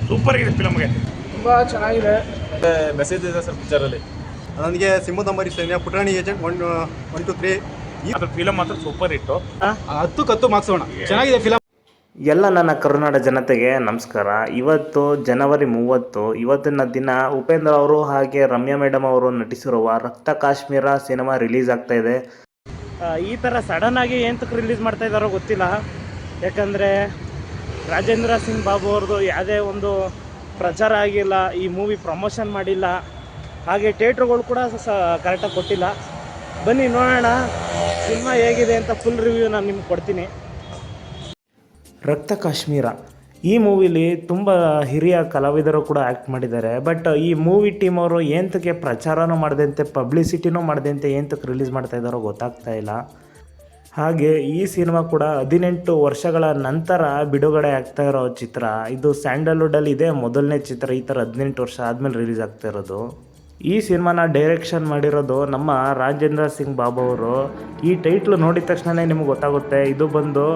Super ಆಗಿದೆ ಫಿಲಮ್ಗೆ, ತುಂಬ ಚೆನ್ನಾಗಿದೆ. ಮೆಸೇಜ್ ಇದೆ ಸರ್ ಪಿಕ್ಚರಲ್ಲಿ. ನನಗೆ ಸಿಂಹದ ಮರಿ ಸೈನ್ಯ, ಪುಟಾಣಿ ಏಜೆಂಟ್ 1, 2, 3 ಅದ್ರ ಫಿಲಮ್ ಮಾತ್ರ ಸೂಪರ್ ಇತ್ತು. 10 ಮಾರ್ಕ್ಸೋಣ. ಚೆನ್ನಾಗಿದೆ ಫಿಲಮ್. ಎಲ್ಲ ನನ್ನ ಕರುನಾಡ ಜನತೆಗೆ ನಮಸ್ಕಾರ. ಇವತ್ತು ಜನವರಿ 30. ಇವತ್ತಿನ ದಿನ ಉಪೇಂದ್ರ ಅವರು ಹಾಗೆ ರಮ್ಯಾ ಮೇಡಮ್ ಅವರು ನಟಿಸಿರುವ ರಕ್ತ ಕಾಶ್ಮೀರ ಸಿನಿಮಾ ರಿಲೀಸ್ ಆಗ್ತಾ ಇದೆ. ಈ ಥರ ಸಡನ್ನಾಗಿ ಏನಕ್ಕೆ ರಿಲೀಸ್ ಮಾಡ್ತಾ ಇದ್ದಾರೋ ಗೊತ್ತಿಲ್ಲ. ಯಾಕಂದರೆ ರಾಜೇಂದ್ರ ಸಿಂಗ್ ಬಾಬು ಅವ್ರದ್ದು ಯಾವುದೇ ಒಂದು ಪ್ರಚಾರ ಆಗಿಲ್ಲ, ಈ ಮೂವಿ ಪ್ರಮೋಷನ್ ಮಾಡಿಲ್ಲ, ಹಾಗೆ ಥಿಯೇಟ್ರುಗಳು ಕೂಡ ಕರೆಕ್ಟಾಗಿ ಕೊಟ್ಟಿಲ್ಲ. ಬನ್ನಿ ನೋಡೋಣ ಸಿನಿಮಾ ಹೇಗಿದೆ ಅಂತ ಫುಲ್ ರಿವ್ಯೂ ನಾನು ನಿಮ್ಗೆ ಕೊಡ್ತೀನಿ. ರಕ್ತ ಕಾಶ್ಮೀರ ಈ ಮೂವಿಲಿ ತುಂಬ ಹಿರಿಯ ಕಲಾವಿದರು ಕೂಡ ಆ್ಯಕ್ಟ್ ಮಾಡಿದ್ದಾರೆ. ಬಟ್ ಈ ಮೂವಿ ಟೀಮ್ ಅವರು ಏನಕ್ಕೆ ಪ್ರಚಾರನೂ ಮಾಡದಂತೆ ಪಬ್ಲಿಸಿಟಿನೂ ಮಾಡದಂತೆ ಏನಕ್ಕೆ ರಿಲೀಸ್ ಮಾಡ್ತಾ ಇದ್ದಾರೋ ಗೊತ್ತಾಗ್ತಾ ಇಲ್ಲ. ಹಾಗೆ ಈ ಸಿನಿಮಾ ಕೂಡ 18 ವರ್ಷಗಳ ನಂತರ ಬಿಡುಗಡೆ ಆಗ್ತಾ ಇರೋ ಚಿತ್ರ. ಇದು ಸ್ಯಾಂಡಲ್ವುಡಲ್ಲಿ ಇದೆ ಮೊದಲನೇ ಚಿತ್ರ ಈ ಥರ 18 ವರ್ಷ ಆದಮೇಲೆ ರಿಲೀಸ್ ಆಗ್ತಾ ಇರೋದು. ಈ ಸಿನಿಮಾನ ಡೈರೆಕ್ಷನ್ ಮಾಡಿರೋದು ನಮ್ಮ ರಾಜೇಂದ್ರ ಸಿಂಗ್ ಬಾಬು ಅವರು. ಈ ಟೈಟ್ಲು ನೋಡಿದ ತಕ್ಷಣ ನಿಮಗೆ ಗೊತ್ತಾಗುತ್ತೆ ಇದು ಬಂದು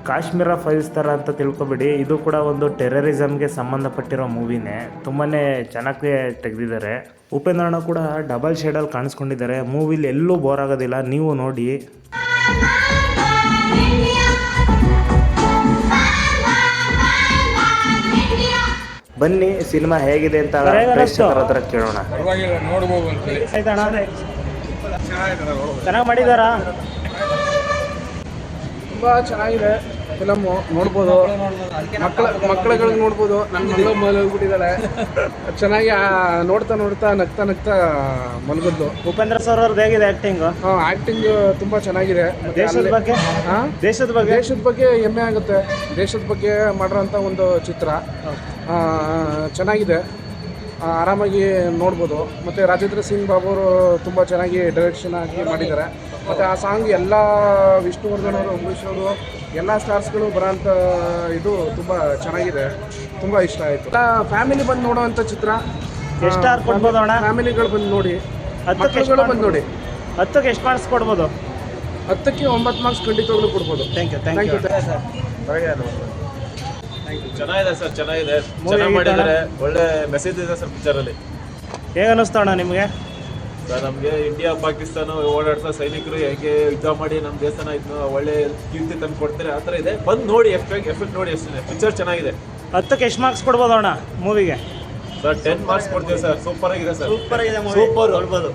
ಕಾಶ್ಮೀರ ಫೈಲ್ಸ್ ಥರ ಅಂತ ತಿಳ್ಕೊಬೇಡಿ. ಇದು ಕೂಡ ಒಂದು ಟೆರರಿಸಮ್ಗೆ ಸಂಬಂಧಪಟ್ಟಿರೋ ಮೂವಿನೇ. ತುಂಬಾ ಚೆನ್ನಾಗಿ ತೆಗೆದಿದ್ದಾರೆ. ಉಪೇಂದ್ರಣ್ಣ ಕೂಡ ಡಬಲ್ ಶೇಡಲ್ಲಿ ಕಾಣಿಸ್ಕೊಂಡಿದ್ದಾರೆ. ಮೂವಿಲಿ ಎಲ್ಲೂ ಬೋರ್ ಆಗೋದಿಲ್ಲ, ನೀವು ನೋಡಿ. ಬನ್ನಿ ಸಿನಿಮಾ ಹೇಗಿದೆ ಅಂತ ಪ್ರೇಕ್ಷಕರ ಹತ್ರ ಕೇಳೋಣ. ಚೆನ್ನಾಗಿ ಮಾಡಿದಾರಾ? ತುಂಬ ಚೆನ್ನಾಗಿದೆ ಫಿಲಮ್ಮು. ನೋಡ್ಬೋದು, ಮಕ್ಕಳುಗಳಿಗೆ ನೋಡ್ಬೋದು. ನನ್ನ ಮಗಳು ಮಲಗಿಬಿಟ್ಟಿದ್ದಾಳೆ. ಚೆನ್ನಾಗಿ ನೋಡ್ತಾ ನಗ್ತಾ ಮಲಗಿದ್ಲು. ಉಪೇಂದ್ರ ಸರ್ ಅವ್ರದ್ದು ಹೇಗಿದೆ ಆ್ಯಕ್ಟಿಂಗ್? ಆ್ಯಕ್ಟಿಂಗ್ ತುಂಬ ಚೆನ್ನಾಗಿದೆ. ದೇಶದ ಬಗ್ಗೆ ಹೆಮ್ಮೆ ಆಗುತ್ತೆ. ದೇಶದ ಬಗ್ಗೆ ಮಾಡಿರೋಂಥ ಒಂದು ಚಿತ್ರ ಚೆನ್ನಾಗಿದೆ, ಆರಾಮಾಗಿ ನೋಡ್ಬೋದು. ಮತ್ತು ರಾಜೇಂದ್ರ ಸಿಂಗ್ ಬಾಬು ಅವರು ತುಂಬ ಚೆನ್ನಾಗಿ ಡೈರೆಕ್ಷನ್ ಆಗಿ ಮಾಡಿದ್ದಾರೆ. ಮತ್ತು ಆ ಸಾಂಗ್ ಎಲ್ಲ ವಿಷ್ಣುವರ್ಧನ್ ಅವರು, ಅಂಬರೀಷ್ ಅವರು, ಎಲ್ಲ ಸ್ಟಾರ್ಸ್ಗಳು ಬರೋಂಥ ಇದು ತುಂಬ ಚೆನ್ನಾಗಿದೆ. ತುಂಬ ಇಷ್ಟ ಆಯಿತು. ಫ್ಯಾಮಿಲಿ ಬಂದು ನೋಡೋವಂಥ ಚಿತ್ರ. ಎಷ್ಟು ಸ್ಟಾರ್ ಕೊಡ್ಬೋದು ಅಣ್ಣ? ಫ್ಯಾಮಿಲಿಗಳು ಬಂದು ನೋಡಿ, 10ಗಳು ಬಂದು ನೋಡಿ. 10ಕ್ಕೆ ಎಷ್ಟು ಮಾರ್ಕ್ಸ್ ಕೊಡ್ಬೋದು? 10ಕ್ಕೆ 9 ಮಾರ್ಕ್ಸ್ ಖಂಡಿತವಾಗ್ಲೂ ಕೊಡ್ಬೋದು. Thank you. ಚೆನ್ನಾಗಿದೆ ಸರ್, ಚೆನ್ನಾಗಿದೆ, ಚೆನ್ನಾಗಿ ಮಾಡಿದ್ದಾರೆ. ಒಳ್ಳೆ ಮೆಸೇಜ್ ಇದೆ ಸರ್ ಪಿಕ್ಚರಲ್ಲಿ. ಹೇಗೆ ಅನ್ನಿಸ್ತಾ ಅಣ್ಣ ನಿಮಗೆ? ಸರ್ ನಮಗೆ ಇಂಡಿಯಾ ಪಾಕಿಸ್ತಾನ ಓಡಾಡ್ತಾ ಸೈನಿಕರು ಹೇಗೆ ಯುದ್ಧ ಮಾಡಿ ನಮ್ಮ ದೇಶನ ಇದನ್ನ ಒಳ್ಳೆ ಕೀರ್ತಿ ತಂದು ಕೊಡ್ತಾರೆ, ಆ ಥರ ಇದೆ. ಬಂದು ನೋಡಿ, ಎಫೆಕ್ಟ್ ನೋಡಿ. ಅಷ್ಟೇ, ಪಿಕ್ಚರ್ ಚೆನ್ನಾಗಿದೆ. 10ಕ್ಕೆ ಎಷ್ಟು ಮಾರ್ಕ್ಸ್ ಕೊಡ್ಬೋದು ಅಣ್ಣ ಮೂವಿಗೆ? ಸರ್ 10 ಮಾರ್ಕ್ಸ್ ಕೊಡ್ತೀವಿ ಸರ್. ಸೂಪರ್ ಆಗಿದೆ ಸರ್, ಸೂಪರ್ ನೋಡ್ಬೋದು.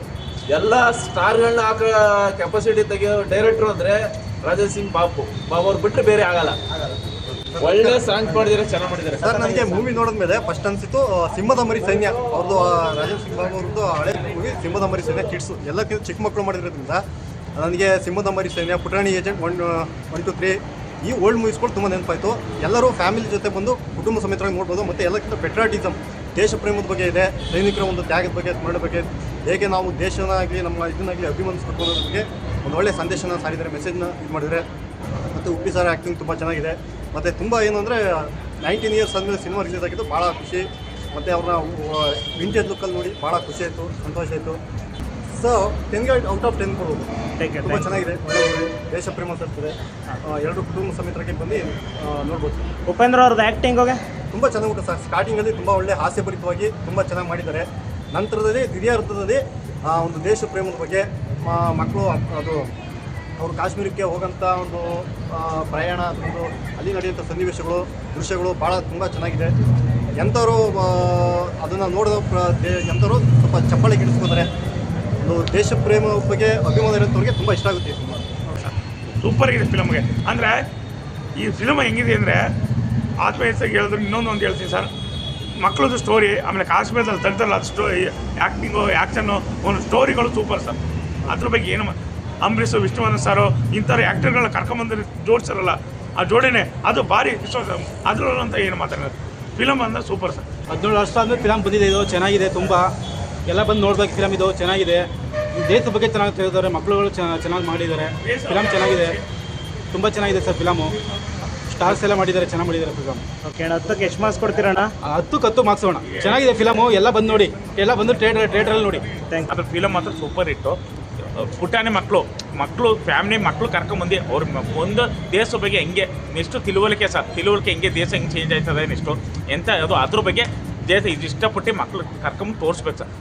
ಎಲ್ಲ ಸ್ಟಾರ್ಗಳನ್ನ ಹಾಕೋ ಕೆಪಾಸಿಟಿ ತೆಗೆಯೋ ಡೈರೆಕ್ಟ್ರು ಅಂದರೆ ರಾಜೇಂದ್ರ ಸಿಂಗ್ ಬಾಬು ಅವ್ರು ಬಿಟ್ಟರೆ ಬೇರೆ ಆಗಲ್ಲ. ಒಳ್ಳೆ ಸಾಂಗ್ ಮಾಡಿದ್ದಾರೆ, ಚೆನ್ನಾಗಿ ಮಾಡಿದ್ದಾರೆ ಸರ್. ನನಗೆ ಮೂವಿ ನೋಡಿದ್ಮೇಲೆ ಫಸ್ಟ್ ಅನಿಸಿತು ಸಿಂಹದ ಮರಿ ಸೈನ್ಯ ಅವ್ರದ್ದು, ರಾಜೇಂದ್ರ ಸಿಂಗ್ ಬಾಬು ಅವ್ರದ್ದು ಹಳೆ ಮೂವಿ ಸಿಂಹದ ಮರಿ ಸೈನ್ಯ ಕಿಡ್ಸು ಎಲ್ಲಕ್ಕಿಂತ ಚಿಕ್ಕ ಮಕ್ಕಳು ಮಾಡಿರೋದ್ರಿಂದ ನನಗೆ ಸಿಂಹದ ಮರಿ ಸೈನ್ಯ, ಪುಟಾಣಿ ಏಜೆಂಟ್ 1, 2, 3 ಈ ಓಲ್ಡ್ ಮೂವೀಸ್ಗಳು ತುಂಬ ನೆನಪಾಯಿತು. ಎಲ್ಲರೂ ಫ್ಯಾಮಿಲಿ ಜೊತೆ ಬಂದು ಕುಟುಂಬ ಸಮೇತರಾಗಿ ನೋಡ್ಬೋದು. ಮತ್ತು ಎಲ್ಲಕ್ಕಿಂತ ಪೆಟ್ರಾಟಿಸಮ್, ದೇಶ ಪ್ರೇಮದ ಬಗ್ಗೆ ಇದೆ, ಸೈನಿಕರ ಒಂದು ತ್ಯಾಗದ ಬಗ್ಗೆ, ಸ್ಮರಣೆ ಬಗ್ಗೆ, ಹೇಗೆ ನಾವು ದೇಶನಾಗಲಿ ನಮ್ಮ ಇದನ್ನಾಗಲಿ ಅಭಿಮಾನಿಸ್ಬೇಕು ಅನ್ನೋದ್ರ ಬಗ್ಗೆ ಒಂದು ಒಳ್ಳೆಯ ಸಂದೇಶನ ಸಾರಿದ್ದಾರೆ, ಮೆಸೇಜ್ನ ಇದು ಮಾಡಿದರೆ. ಮತ್ತು ಉಪ್ಪಿ ಸರ್ ಆ್ಯಕ್ಟಿಂಗ್ ತುಂಬ ಚೆನ್ನಾಗಿದೆ. ಮತ್ತು ತುಂಬ ಏನು ಅಂದರೆ 19 ಇಯರ್ಸ್ ಆದಮೇಲೆ ಸಿನಿಮಾ ರಿಲೀಸ್ ಆಗಿದ್ದು ಭಾಳ ಖುಷಿ. ಮತ್ತು ಅವ್ರನ್ನ ವಿಂಟೇಜ್ ಲುಕ್ಕಲ್ಲಿ ನೋಡಿ ಭಾಳ ಖುಷಿ ಆಯಿತು, ಸಂತೋಷ ಆಯಿತು. ಸೊ 10 ಔಟ್ ಆಫ್ 10 ಕೊಡೋದು. ತುಂಬ ಚೆನ್ನಾಗಿದೆ, ಒಳ್ಳೆ ದೇಶ ಪ್ರೇಮ ತರ್ತದೆ. ಎರಡು ಕುಟುಂಬ ಸಮೇತರಾಗಿ ಬಂದು ನೋಡ್ಬೋದು. ಉಪೇಂದ್ರ ಅವ್ರದ್ದು ಆ್ಯಕ್ಟಿಂಗ್ ಹೋಗಿ ತುಂಬ ಚೆನ್ನಾಗಿ ಉಂಟು ಸರ್. ಸ್ಟಾರ್ಟಿಂಗಲ್ಲಿ ತುಂಬ ಒಳ್ಳೆ ಹಾಸ್ಯಭರಿತವಾಗಿ ತುಂಬ ಚೆನ್ನಾಗಿ ಮಾಡಿದ್ದಾರೆ. ನಂತರದಲ್ಲಿ ಹಿರಿಯರ್ಥದಲ್ಲಿ ಒಂದು ದೇಶ ಪ್ರೇಮದ ಬಗ್ಗೆ, ಮಕ್ಕಳು ಅದು ಅವರು ಕಾಶ್ಮೀರಕ್ಕೆ ಹೋಗೋಂಥ ಒಂದು ಪ್ರಯಾಣ, ಅದೊಂದು ಅಲ್ಲಿ ನಡೆಯುವಂಥ ಸನ್ನಿವೇಶಗಳು, ದೃಶ್ಯಗಳು ಭಾಳ ತುಂಬ ಚೆನ್ನಾಗಿದೆ. ಎಂಥವರು ಅದನ್ನು ನೋಡಿದ ಎಂಥವರು ಸ್ವಲ್ಪ ಚಪ್ಪಾಳೆ ಗಿಡಿಸ್ಕೋತಾರೆ. ಒಂದು ದೇಶ ಪ್ರೇಮ ಬಗ್ಗೆ ಅಭಿಮಾನ ಇರೋಂಥವ್ರಿಗೆ ತುಂಬ ಇಷ್ಟ ಆಗುತ್ತೆ ಈ ಸಿನಿಮಾ. ಸೂಪರ್ ಆಗಿದೆ ಫಿಲಮ್ಗೆ. ಅಂದರೆ ಈ ಫಿಲಮ್ ಹೆಂಗಿದೆ ಅಂದರೆ ಆತ್ಮಹತ್ಯೆಗೆ ಹೇಳಿದ್ರು. ಇನ್ನೊಂದು ಹೇಳ್ತೀನಿ ಸರ್, ಮಕ್ಕಳದ್ದು ಸ್ಟೋರಿ, ಆಮೇಲೆ ಕಾಶ್ಮೀರದಲ್ಲಿ ತೆಗ್ದಲ್ಲ ಅದು ಸ್ಟೋರಿ, ಆ್ಯಕ್ಟಿಂಗು, ಆ್ಯಕ್ಷನ್ನು, ಒಂದು ಸ್ಟೋರಿಗಳು ಸೂಪರ್ ಸರ್. ಅದ್ರ ಬಗ್ಗೆ ಏನು ಅಂಬರೀಷ್, ವಿಷ್ಣುವರ್ಧನ್ ಸಾರು ಇಂಥವ್ರು ಆ್ಯಕ್ಟರ್ಗಳನ್ನ ಕರ್ಕೊಂಬಂದು ಜೋಡಿಸಿರಲ್ಲ, ಆ ಜೋಡಿನೇ ಅದು ಭಾರಿ ವಿಶ್ವಾಸ. ಅದರಲ್ಲೂ ಅಂತ ಏನು ಮಾತಾಡೋದು, ಫಿಲಮ್ ಅಂದರೆ ಸೂಪರ್ ಸರ್. 17 ವರ್ಷ ಆದಮೇಲೆ ಫಿಲಮ್ ಬಂದಿದೆ. ಇದು ಚೆನ್ನಾಗಿದೆ, ತುಂಬ ಎಲ್ಲ ಬಂದು ನೋಡ್ಬೇಕು ಫಿಲಮ್. ಇದು ಚೆನ್ನಾಗಿದೆ, ದೇಶದ ಬಗ್ಗೆ ಚೆನ್ನಾಗಿ ತೆಗೆದಿದ್ದಾರೆ, ಮಕ್ಕಳುಗಳು ಚೆನ್ನಾಗಿ ಮಾಡಿದ್ದಾರೆ. ಫಿಲಮ್ ಚೆನ್ನಾಗಿದೆ, ತುಂಬ ಚೆನ್ನಾಗಿದೆ ಸರ್ ಫಿಲಮು. ಸ್ಟಾರ್ಸ್ ಎಲ್ಲ ಮಾಡಿದ್ದಾರೆ, ಚೆನ್ನಾಗಿ ಮಾಡಿದ್ದಾರೆ ಫಿಲಮ್. ಓಕೆ ಅಣ್ಣ, 10ಕ್ಕೆ ಎಷ್ಟು ಮಾರ್ಕ್ಸ್ ಕೊಡ್ತೀರಣ್ಣ? 10 ಮಾರ್ಕ್ಸ್ ಅಣ್ಣ. ಚೆನ್ನಾಗಿದೆ ಫಿಲಮು, ಎಲ್ಲ ಬಂದು ನೋಡಿ, ಎಲ್ಲ ಬಂದು ಥಿಯೇಟ್ರಲ್ಲಿ ನೋಡಿ. ಅದ್ರ ಫಿಲಮ್ ಮಾತ್ರ ಸೂಪರ್ ಇತ್ತು. ಪುಟಾಣಿ ಮಕ್ಕಳು ಫ್ಯಾಮಿಲಿ ಮಕ್ಕಳು ಕರ್ಕೊಂಬಂದು ಅವ್ರ ಒಂದು ದೇಶ ಬಗ್ಗೆ ಹೆಂಗೆ ನೆಕ್ಸ್ಟು ತಿಳುವಳಿಕೆ ಹೆಂಗೆ ದೇಶ ಹೆಂಗೆ ಚೇಂಜ್ ಆಯ್ತದೆ ನೆಕ್ಸ್ಟು ಎಂತ ಅದು ಅದ್ರ ಬಗ್ಗೆ ದೇಶ ಇದು ಇಷ್ಟಪಟ್ಟು ಮಕ್ಕಳು ಕರ್ಕೊಂಬಂದು ತೋರಿಸ್ಬೇಕು ಸರ್.